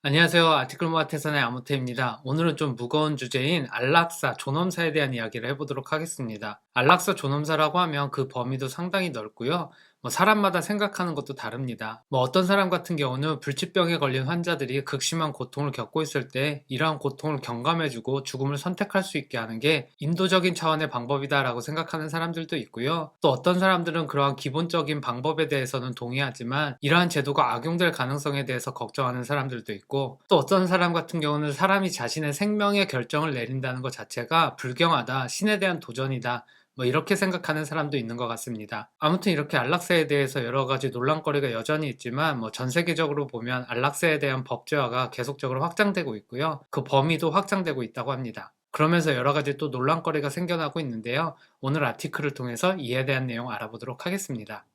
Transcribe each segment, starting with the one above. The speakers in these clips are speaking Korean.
안녕하세요. 아티클모아태산의 아무태입니다. 오늘은 좀 무거운 주제인 안락사, 존엄사에 대한 이야기를 해보도록 하겠습니다. 안락사 존엄사라고 하면 그 범위도 상당히 넓고요. 사람마다 생각하는 것도 다릅니다. 어떤 사람 같은 경우는 불치병에 걸린 환자들이 극심한 고통을 겪고 있을 때 이러한 고통을 경감해주고 죽음을 선택할 수 있게 하는 게 인도적인 차원의 방법이다라고 생각하는 사람들도 있고요. 또 어떤 사람들은 그러한 기본적인 방법에 대해서는 동의하지만 이러한 제도가 악용될 가능성에 대해서 걱정하는 사람들도 있고, 또 어떤 사람 같은 경우는 사람이 자신의 생명의 결정을 내린다는 것 자체가 불경하다, 신에 대한 도전이다, 이렇게 생각하는 사람도 있는 것 같습니다. 아무튼 이렇게 안락사에 대해서 여러 가지 논란거리가 여전히 있지만 전 세계적으로 보면 안락사에 대한 법제화가 계속적으로 확장되고 있고요. 그 범위도 확장되고 있다고 합니다. 그러면서 여러 가지 또 논란거리가 생겨나고 있는데요. 오늘 아티클을 통해서 이에 대한 내용 알아보도록 하겠습니다.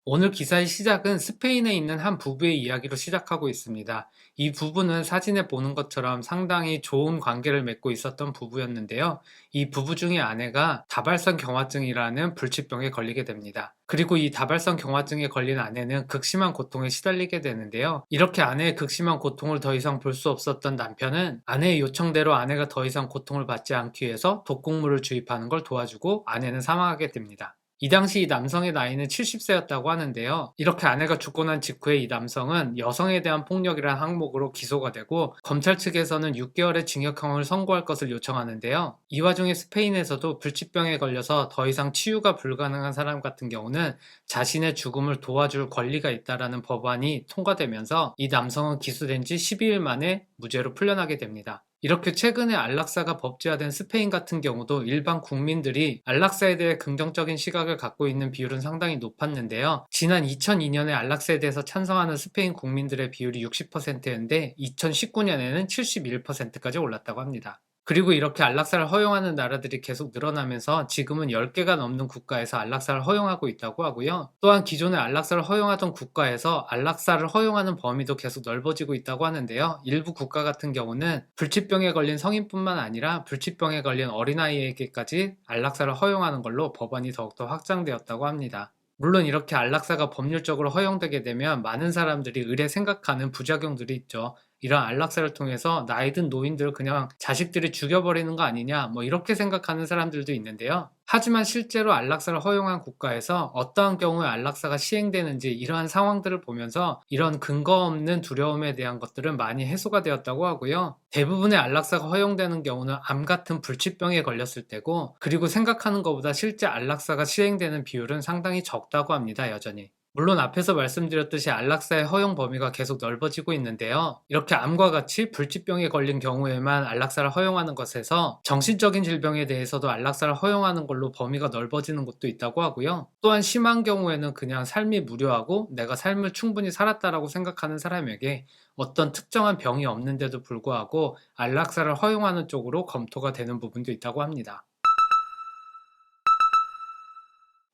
오늘 기사의 시작은 스페인에 있는 한 부부의 이야기로 시작하고 있습니다. 이 부부는 사진에 보는 것처럼 상당히 좋은 관계를 맺고 있었던 부부였는데요. 이 부부 중에 아내가 다발성 경화증이라는 불치병에 걸리게 됩니다. 그리고 이 다발성 경화증에 걸린 아내는 극심한 고통에 시달리게 되는데요. 이렇게 아내의 극심한 고통을 더 이상 볼 수 없었던 남편은 아내의 요청대로 아내가 더 이상 고통을 받지 않기 위해서 독극물을 주입하는 걸 도와주고 아내는 사망하게 됩니다. 이 당시 이 남성의 나이는 70세였다고 하는데요. 이렇게 아내가 죽고 난 직후에 이 남성은 여성에 대한 폭력이라는 항목으로 기소가 되고 검찰 측에서는 6개월의 징역형을 선고할 것을 요청하는데요. 이 와중에 스페인에서도 불치병에 걸려서 더 이상 치유가 불가능한 사람 같은 경우는 자신의 죽음을 도와줄 권리가 있다라는 법안이 통과되면서 이 남성은 기소된 지 12일 만에 무죄로 풀려나게 됩니다. 이렇게 최근에 안락사가 법제화된 스페인 같은 경우도 일반 국민들이 안락사에 대해 긍정적인 시각을 갖고 있는 비율은 상당히 높았는데요. 지난 2002년에 안락사에 대해서 찬성하는 스페인 국민들의 비율이 60%였는데 2019년에는 71%까지 올랐다고 합니다. 그리고 이렇게 안락사를 허용하는 나라들이 계속 늘어나면서 지금은 10개가 넘는 국가에서 안락사를 허용하고 있다고 하고요. 또한 기존에 안락사를 허용하던 국가에서 안락사를 허용하는 범위도 계속 넓어지고 있다고 하는데요. 일부 국가 같은 경우는 불치병에 걸린 성인뿐만 아니라 불치병에 걸린 어린아이에게까지 안락사를 허용하는 걸로 법안이 더욱더 확장되었다고 합니다. 물론 이렇게 안락사가 법률적으로 허용되게 되면 많은 사람들이 의례 생각하는 부작용들이 있죠. 이런 안락사를 통해서 나이든 노인들 그냥 자식들이 죽여버리는 거 아니냐, 이렇게 생각하는 사람들도 있는데요. 하지만 실제로 안락사를 허용한 국가에서 어떠한 경우에 안락사가 시행되는지 이러한 상황들을 보면서 이런 근거 없는 두려움에 대한 것들은 많이 해소가 되었다고 하고요. 대부분의 안락사가 허용되는 경우는 암 같은 불치병에 걸렸을 때고, 그리고 생각하는 것보다 실제 안락사가 시행되는 비율은 상당히 적다고 합니다, 여전히. 물론 앞에서 말씀드렸듯이 안락사의 허용 범위가 계속 넓어지고 있는데요. 이렇게 암과 같이 불치병에 걸린 경우에만 안락사를 허용하는 것에서 정신적인 질병에 대해서도 안락사를 허용하는 걸로 범위가 넓어지는 것도 있다고 하고요. 또한 심한 경우에는 그냥 삶이 무료하고 내가 삶을 충분히 살았다라고 생각하는 사람에게 어떤 특정한 병이 없는데도 불구하고 안락사를 허용하는 쪽으로 검토가 되는 부분도 있다고 합니다.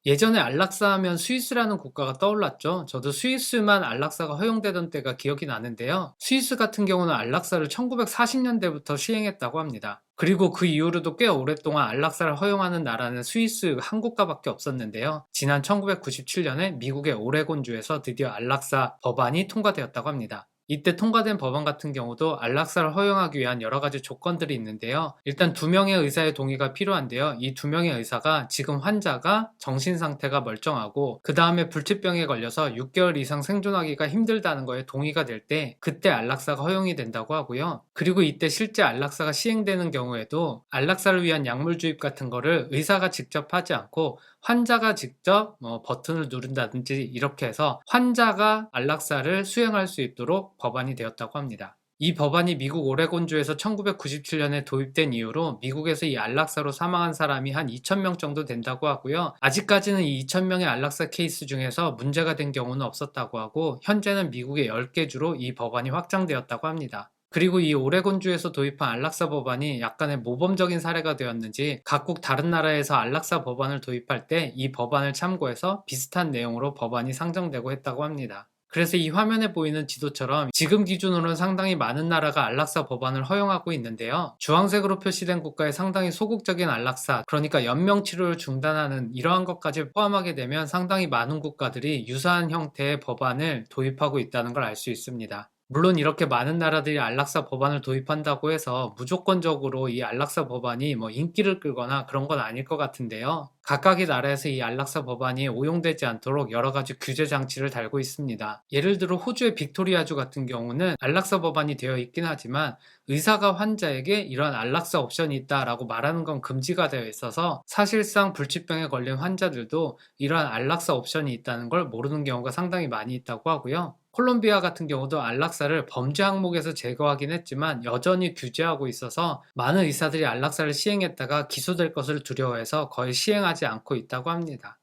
예전에 안락사 하면 스위스라는 국가가 떠올랐죠. 저도 스위스만 안락사가 허용되던 때가 기억이 나는데요. 스위스 같은 경우는 안락사를 1940년대부터 시행했다고 합니다. 그리고 그 이후로도 꽤 오랫동안 안락사를 허용하는 나라는 스위스 한 국가밖에 없었는데요. 지난 1997년에 미국의 오레곤주에서 드디어 안락사 법안이 통과되었다고 합니다. 이때 통과된 법안 같은 경우도 안락사를 허용하기 위한 여러 가지 조건들이 있는데요. 일단 2명의 의사의 동의가 필요한데요. 이 2명의 의사가 지금 환자가 정신 상태가 멀쩡하고 그 다음에 불치병에 걸려서 6개월 이상 생존하기가 힘들다는 거에 동의가 될 때 그때 안락사가 허용이 된다고 하고요. 그리고 이때 실제 안락사가 시행되는 경우에도 안락사를 위한 약물 주입 같은 거를 의사가 직접 하지 않고 환자가 직접 버튼을 누른다든지 이렇게 해서 환자가 안락사를 수행할 수 있도록 법안이 되었다고 합니다. 이 법안이 미국 오레곤주에서 1997년에 도입된 이후로 미국에서 이 안락사로 사망한 사람이 한 2,000명 정도 된다고 하고요. 아직까지는 이 2,000명의 안락사 케이스 중에서 문제가 된 경우는 없었다고 하고 현재는 미국의 10개 주로 이 법안이 확장되었다고 합니다. 그리고 이 오레곤주에서 도입한 안락사 법안이 약간의 모범적인 사례가 되었는지 각국 다른 나라에서 안락사 법안을 도입할 때 이 법안을 참고해서 비슷한 내용으로 법안이 상정되고 했다고 합니다. 그래서 이 화면에 보이는 지도처럼 지금 기준으로는 상당히 많은 나라가 안락사 법안을 허용하고 있는데요. 주황색으로 표시된 국가에 상당히 소극적인 안락사, 그러니까 연명 치료를 중단하는 이러한 것까지 포함하게 되면 상당히 많은 국가들이 유사한 형태의 법안을 도입하고 있다는 걸 알 수 있습니다. 물론 이렇게 많은 나라들이 안락사 법안을 도입한다고 해서 무조건적으로 이 안락사 법안이 인기를 끌거나 그런 건 아닐 것 같은데요. 각각의 나라에서 이 안락사 법안이 오용되지 않도록 여러 가지 규제 장치를 달고 있습니다. 예를 들어 호주의 빅토리아주 같은 경우는 안락사 법안이 되어 있긴 하지만 의사가 환자에게 이런 안락사 옵션이 있다라고 말하는 건 금지가 되어 있어서 사실상 불치병에 걸린 환자들도 이런 안락사 옵션이 있다는 걸 모르는 경우가 상당히 많이 있다고 하고요. 콜롬비아 같은 경우도 안락사를 범죄 항목에서 제거하긴 했지만 여전히 규제하고 있어서 많은 의사들이 안락사를 시행했다가 기소될 것을 두려워해서 거의 시행하지 않고 있다고 합니다.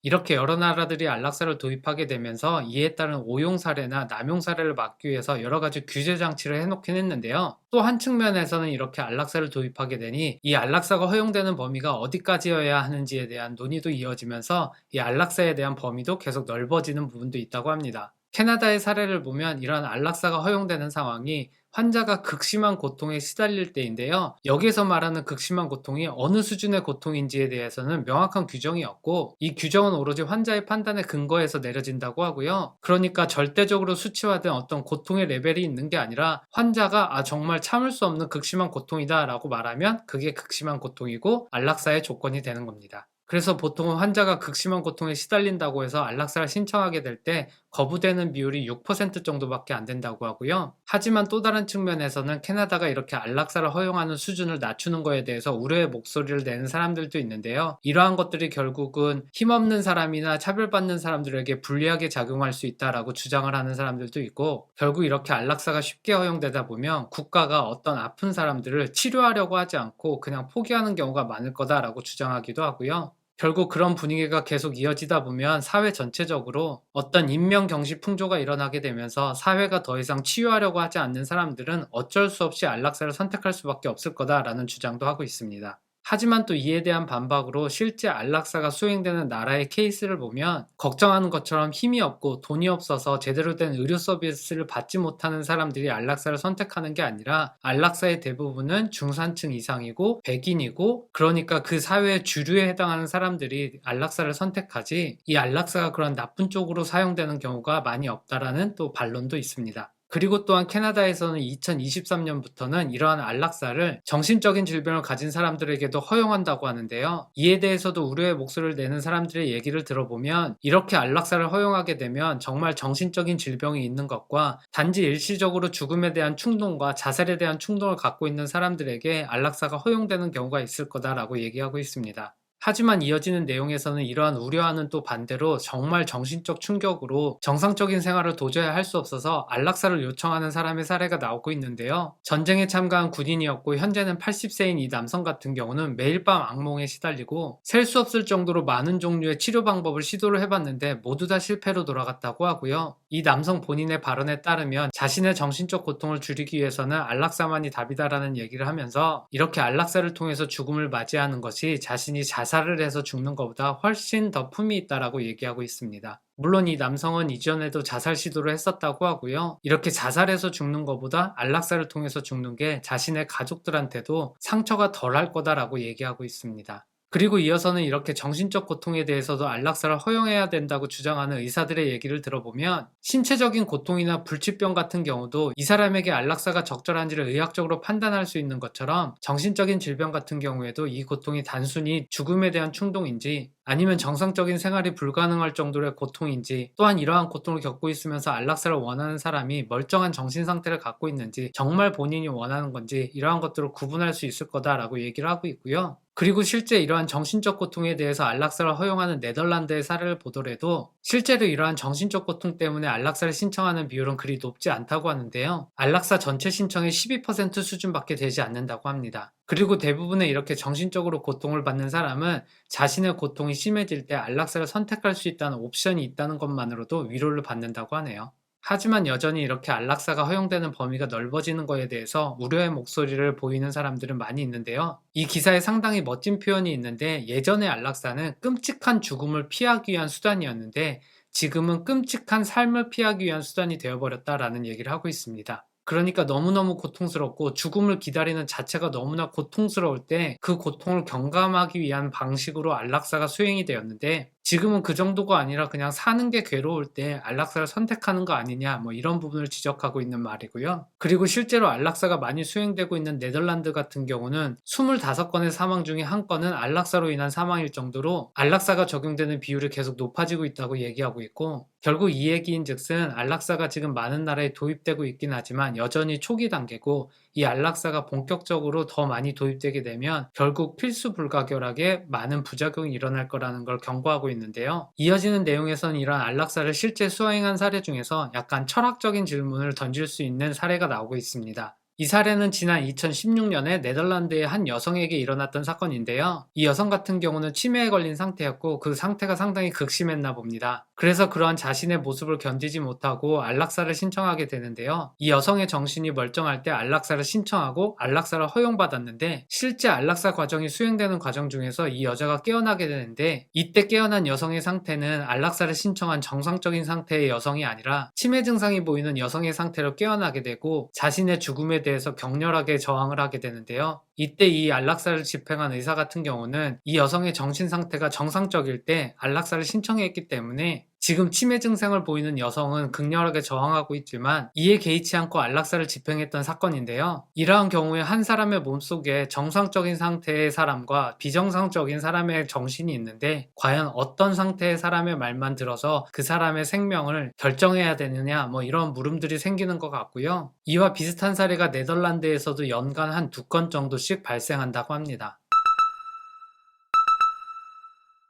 이렇게 여러 나라들이 안락사를 도입하게 되면서 이에 따른 오용 사례나 남용 사례를 막기 위해서 여러 가지 규제 장치를 해놓긴 했는데요. 또 한 측면에서는 이렇게 안락사를 도입하게 되니 이 안락사가 허용되는 범위가 어디까지여야 하는지에 대한 논의도 이어지면서 이 안락사에 대한 범위도 계속 넓어지는 부분도 있다고 합니다. 캐나다의 사례를 보면 이러한 안락사가 허용되는 상황이 환자가 극심한 고통에 시달릴 때인데요. 여기서 말하는 극심한 고통이 어느 수준의 고통인지에 대해서는 명확한 규정이 없고 이 규정은 오로지 환자의 판단에 근거해서 내려진다고 하고요. 그러니까 절대적으로 수치화된 어떤 고통의 레벨이 있는 게 아니라 환자가 정말 참을 수 없는 극심한 고통이다 라고 말하면 그게 극심한 고통이고 안락사의 조건이 되는 겁니다. 그래서 보통은 환자가 극심한 고통에 시달린다고 해서 안락사를 신청하게 될 때 거부되는 비율이 6% 정도밖에 안 된다고 하고요. 하지만 또 다른 측면에서는 캐나다가 이렇게 안락사를 허용하는 수준을 낮추는 거에 대해서 우려의 목소리를 내는 사람들도 있는데요. 이러한 것들이 결국은 힘없는 사람이나 차별받는 사람들에게 불리하게 작용할 수 있다라고 주장을 하는 사람들도 있고, 결국 이렇게 안락사가 쉽게 허용되다 보면 국가가 어떤 아픈 사람들을 치료하려고 하지 않고 그냥 포기하는 경우가 많을 거다라고 주장하기도 하고요. 결국 그런 분위기가 계속 이어지다 보면 사회 전체적으로 어떤 인명경시 풍조가 일어나게 되면서 사회가 더 이상 치유하려고 하지 않는 사람들은 어쩔 수 없이 안락사를 선택할 수밖에 없을 거다라는 주장도 하고 있습니다. 하지만 또 이에 대한 반박으로 실제 안락사가 수행되는 나라의 케이스를 보면 걱정하는 것처럼 힘이 없고 돈이 없어서 제대로 된 의료 서비스를 받지 못하는 사람들이 안락사를 선택하는 게 아니라 안락사의 대부분은 중산층 이상이고 백인이고, 그러니까 그 사회의 주류에 해당하는 사람들이 안락사를 선택하지 이 안락사가 그런 나쁜 쪽으로 사용되는 경우가 많이 없다라는 또 반론도 있습니다. 그리고 또한 캐나다에서는 2023년부터는 이러한 안락사를 정신적인 질병을 가진 사람들에게도 허용한다고 하는데요. 이에 대해서도 우려의 목소리를 내는 사람들의 얘기를 들어보면 이렇게 안락사를 허용하게 되면 정말 정신적인 질병이 있는 것과 단지 일시적으로 죽음에 대한 충동과 자살에 대한 충동을 갖고 있는 사람들에게 안락사가 허용되는 경우가 있을 거다라고 얘기하고 있습니다. 하지만 이어지는 내용에서는 이러한 우려와는 또 반대로 정말 정신적 충격으로 정상적인 생활을 도저히 할 수 없어서 안락사를 요청하는 사람의 사례가 나오고 있는데요. 전쟁에 참가한 군인이었고 현재는 80세인 이 남성 같은 경우는 매일 밤 악몽에 시달리고 셀 수 없을 정도로 많은 종류의 치료 방법을 시도를 해봤는데 모두 다 실패로 돌아갔다고 하고요. 이 남성 본인의 발언에 따르면 자신의 정신적 고통을 줄이기 위해서는 안락사만이 답이다라는 얘기를 하면서 이렇게 안락사를 통해서 죽음을 맞이하는 것이 자신이 자살을 해서 죽는 것보다 훨씬 더 품이 있다라고 얘기하고 있습니다. 물론 이 남성은 이전에도 자살 시도를 했었다고 하고요. 이렇게 자살해서 죽는 것보다 안락사를 통해서 죽는 게 자신의 가족들한테도 상처가 덜할 거다라고 얘기하고 있습니다. 그리고 이어서는 이렇게 정신적 고통에 대해서도 안락사를 허용해야 된다고 주장하는 의사들의 얘기를 들어보면 신체적인 고통이나 불치병 같은 경우도 이 사람에게 안락사가 적절한지를 의학적으로 판단할 수 있는 것처럼 정신적인 질병 같은 경우에도 이 고통이 단순히 죽음에 대한 충동인지 아니면 정상적인 생활이 불가능할 정도의 고통인지, 또한 이러한 고통을 겪고 있으면서 안락사를 원하는 사람이 멀쩡한 정신 상태를 갖고 있는지 정말 본인이 원하는 건지 이러한 것들을 구분할 수 있을 거다라고 얘기를 하고 있고요. 그리고 실제 이러한 정신적 고통에 대해서 안락사를 허용하는 네덜란드의 사례를 보더라도 실제로 이러한 정신적 고통 때문에 안락사를 신청하는 비율은 그리 높지 않다고 하는데요. 안락사 전체 신청의 12% 수준밖에 되지 않는다고 합니다. 그리고 대부분의 이렇게 정신적으로 고통을 받는 사람은 자신의 고통이 심해질 때 안락사를 선택할 수 있다는 옵션이 있다는 것만으로도 위로를 받는다고 하네요. 하지만 여전히 이렇게 안락사가 허용되는 범위가 넓어지는 것에 대해서 우려의 목소리를 보이는 사람들은 많이 있는데요. 이 기사에 상당히 멋진 표현이 있는데, 예전의 안락사는 끔찍한 죽음을 피하기 위한 수단이었는데 지금은 끔찍한 삶을 피하기 위한 수단이 되어버렸다라는 얘기를 하고 있습니다. 그러니까 너무너무 고통스럽고 죽음을 기다리는 자체가 너무나 고통스러울 때 그 고통을 경감하기 위한 방식으로 안락사가 수행이 되었는데, 지금은 그 정도가 아니라 그냥 사는 게 괴로울 때 안락사를 선택하는 거 아니냐, 뭐 이런 부분을 지적하고 있는 말이고요. 그리고 실제로 안락사가 많이 수행되고 있는 네덜란드 같은 경우는 25건의 사망 중에 한 건은 안락사로 인한 사망일 정도로 안락사가 적용되는 비율이 계속 높아지고 있다고 얘기하고 있고, 결국 이 얘기인 즉슨 안락사가 지금 많은 나라에 도입되고 있긴 하지만 여전히 초기 단계고, 이 안락사가 본격적으로 더 많이 도입되게 되면 결국 필수 불가결하게 많은 부작용이 일어날 거라는 걸 경고하고 있는데요. 이어지는 내용에서는 이런 안락사를 실제 수행한 사례 중에서 약간 철학적인 질문을 던질 수 있는 사례가 나오고 있습니다. 이 사례는 지난 2016년에 네덜란드의 한 여성에게 일어났던 사건인데요. 이 여성 같은 경우는 치매에 걸린 상태였고 그 상태가 상당히 극심했나 봅니다. 그래서 그러한 자신의 모습을 견디지 못하고 안락사를 신청하게 되는데요. 이 여성의 정신이 멀쩡할 때 안락사를 신청하고 안락사를 허용받았는데, 실제 안락사 과정이 수행되는 과정 중에서 이 여자가 깨어나게 되는데, 이때 깨어난 여성의 상태는 안락사를 신청한 정상적인 상태의 여성이 아니라 치매 증상이 보이는 여성의 상태로 깨어나게 되고 자신의 죽음에 대해서 격렬하게 저항을 하게 되는데요. 이때 이 안락사를 집행한 의사 같은 경우는 이 여성의 정신 상태가 정상적일 때 안락사를 신청했기 때문에 지금 치매 증상을 보이는 여성은 극렬하게 저항하고 있지만 이에 개의치 않고 안락사를 집행했던 사건인데요. 이러한 경우에 한 사람의 몸속에 정상적인 상태의 사람과 비정상적인 사람의 정신이 있는데, 과연 어떤 상태의 사람의 말만 들어서 그 사람의 생명을 결정해야 되느냐, 뭐 이런 물음들이 생기는 것 같고요. 이와 비슷한 사례가 네덜란드에서도 연간 한 2건 정도씩 발생한다고 합니다.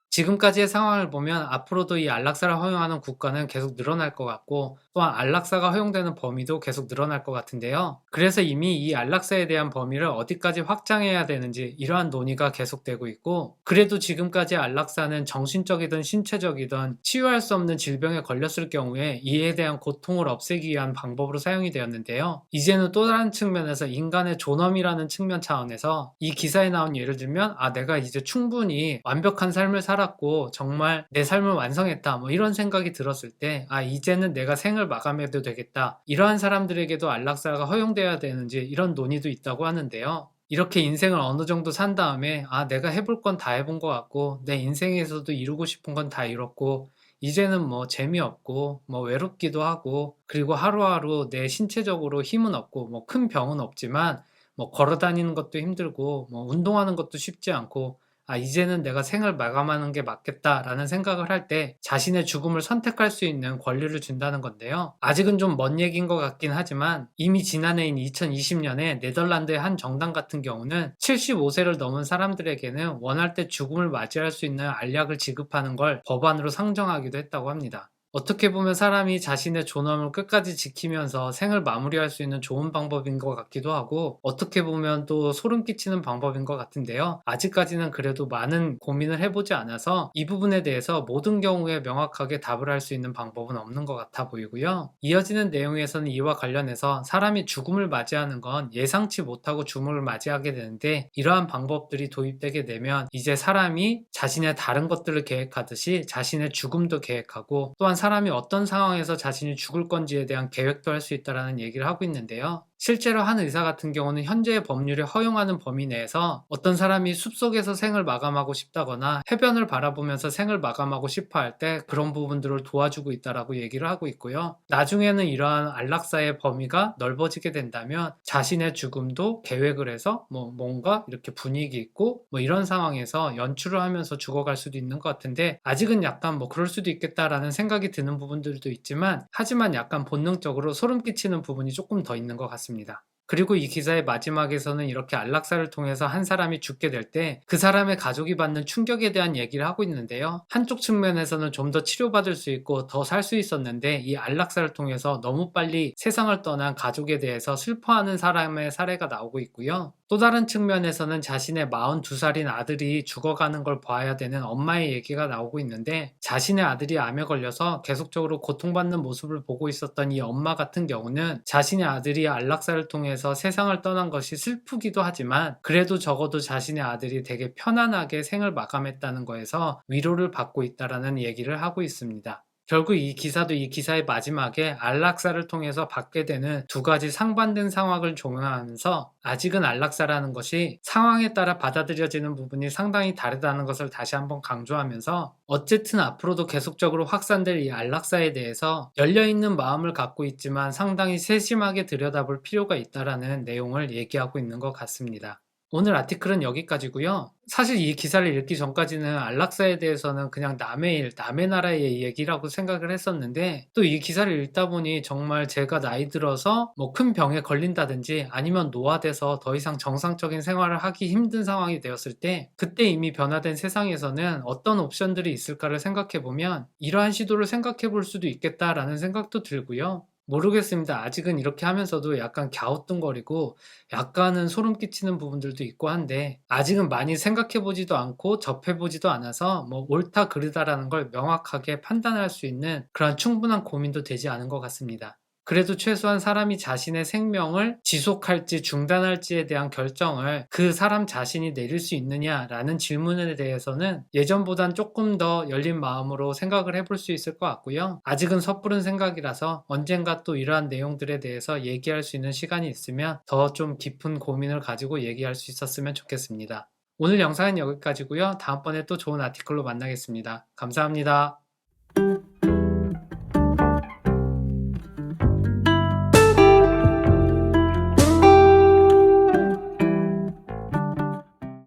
지금까지의 상황을 보면 앞으로도 이 안락사를 허용하는 국가는 계속 늘어날 것 같고, 또한 안락사가 허용되는 범위도 계속 늘어날 것 같은데요. 그래서 이미 이 안락사에 대한 범위를 어디까지 확장해야 되는지 이러한 논의가 계속되고 있고, 그래도 지금까지 안락사는 정신적이든 신체적이든 치유할 수 없는 질병에 걸렸을 경우에 이에 대한 고통을 없애기 위한 방법으로 사용이 되었는데요. 이제는 또 다른 측면에서 인간의 존엄이라는 측면 차원에서 이 기사에 나온 예를 들면, 내가 이제 충분히 완벽한 삶을 살았고 정말 내 삶을 완성했다, 뭐 이런 생각이 들었을 때 이제는 내가 생을 마감해도 되겠다, 이러한 사람들에게도 안락사가 허용돼야 되는지 이런 논의도 있다고 하는데요. 이렇게 인생을 어느 정도 산 다음에 내가 해볼 건 다 해본 것 같고 내 인생에서도 이루고 싶은 건 다 이뤘고 이제는 뭐 재미없고 뭐 외롭기도 하고, 그리고 하루하루 내 신체적으로 힘은 없고 뭐 큰 병은 없지만 뭐 걸어 다니는 것도 힘들고 뭐 운동하는 것도 쉽지 않고, 이제는 내가 생을 마감하는 게 맞겠다라는 생각을 할 때 자신의 죽음을 선택할 수 있는 권리를 준다는 건데요. 아직은 좀 먼 얘기인 것 같긴 하지만 이미 지난해인 2020년에 네덜란드의 한 정당 같은 경우는 75세를 넘은 사람들에게는 원할 때 죽음을 맞이할 수 있는 알약을 지급하는 걸 법안으로 상정하기도 했다고 합니다. 어떻게 보면 사람이 자신의 존엄을 끝까지 지키면서 생을 마무리할 수 있는 좋은 방법인 것 같기도 하고, 어떻게 보면 또 소름 끼치는 방법인 것 같은데요. 아직까지는 그래도 많은 고민을 해보지 않아서 이 부분에 대해서 모든 경우에 명확하게 답을 할 수 있는 방법은 없는 것 같아 보이고요. 이어지는 내용에서는 이와 관련해서 사람이 죽음을 맞이하는 건 예상치 못하고 죽음을 맞이하게 되는데, 이러한 방법들이 도입되게 되면 이제 사람이 자신의 다른 것들을 계획하듯이 자신의 죽음도 계획하고, 또한 사람이 어떤 상황에서 자신이 죽을 건지에 대한 계획도 할 수 있다는 얘기를 하고 있는데요. 실제로 한 의사 같은 경우는 현재의 법률이 허용하는 범위 내에서 어떤 사람이 숲속에서 생을 마감하고 싶다거나 해변을 바라보면서 생을 마감하고 싶어 할 때 그런 부분들을 도와주고 있다라고 얘기를 하고 있고요. 나중에는 이러한 안락사의 범위가 넓어지게 된다면 자신의 죽음도 계획을 해서 뭔가 이렇게 분위기 있고 이런 상황에서 연출을 하면서 죽어갈 수도 있는 것 같은데, 아직은 약간 그럴 수도 있겠다라는 생각이 드는 부분들도 있지만, 하지만 약간 본능적으로 소름 끼치는 부분이 조금 더 있는 것 같습니다. 그리고 이 기사의 마지막에서는 이렇게 안락사를 통해서 한 사람이 죽게 될 때 그 사람의 가족이 받는 충격에 대한 얘기를 하고 있는데요. 한쪽 측면에서는 좀 더 치료받을 수 있고 더 살 수 있었는데 이 안락사를 통해서 너무 빨리 세상을 떠난 가족에 대해서 슬퍼하는 사람의 사례가 나오고 있고요. 또 다른 측면에서는 자신의 42살인 아들이 죽어가는 걸 봐야 되는 엄마의 얘기가 나오고 있는데, 자신의 아들이 암에 걸려서 계속적으로 고통받는 모습을 보고 있었던 이 엄마 같은 경우는 자신의 아들이 안락사를 통해서 세상을 떠난 것이 슬프기도 하지만 그래도 적어도 자신의 아들이 되게 편안하게 생을 마감했다는 거에서 위로를 받고 있다라는 얘기를 하고 있습니다. 결국 이 기사도 이 기사의 마지막에 안락사를 통해서 받게 되는 두 가지 상반된 상황을 종합하면서 아직은 안락사라는 것이 상황에 따라 받아들여지는 부분이 상당히 다르다는 것을 다시 한번 강조하면서, 어쨌든 앞으로도 계속적으로 확산될 이 안락사에 대해서 열려있는 마음을 갖고 있지만 상당히 세심하게 들여다볼 필요가 있다라는 내용을 얘기하고 있는 것 같습니다. 오늘 아티클은 여기까지고요. 사실 이 기사를 읽기 전까지는 안락사에 대해서는 그냥 남의 일, 남의 나라의 얘기라고 생각을 했었는데, 또 이 기사를 읽다 보니 정말 제가 나이 들어서 뭐 큰 병에 걸린다든지 아니면 노화돼서 더 이상 정상적인 생활을 하기 힘든 상황이 되었을 때, 그때 이미 변화된 세상에서는 어떤 옵션들이 있을까를 생각해보면 이러한 시도를 생각해볼 수도 있겠다라는 생각도 들고요. 모르겠습니다. 아직은 이렇게 하면서도 약간 갸우뚱거리고 약간은 소름 끼치는 부분들도 있고 한데, 아직은 많이 생각해보지도 않고 접해보지도 않아서 뭐 옳다 그르다라는 걸 명확하게 판단할 수 있는 그런 충분한 고민도 되지 않은 것 같습니다. 그래도 최소한 사람이 자신의 생명을 지속할지 중단할지에 대한 결정을 그 사람 자신이 내릴 수 있느냐라는 질문에 대해서는 예전보단 조금 더 열린 마음으로 생각을 해볼 수 있을 것 같고요. 아직은 섣부른 생각이라서 언젠가 또 이러한 내용들에 대해서 얘기할 수 있는 시간이 있으면 더 좀 깊은 고민을 가지고 얘기할 수 있었으면 좋겠습니다. 오늘 영상은 여기까지고요. 다음번에 또 좋은 아티클로 만나겠습니다. 감사합니다.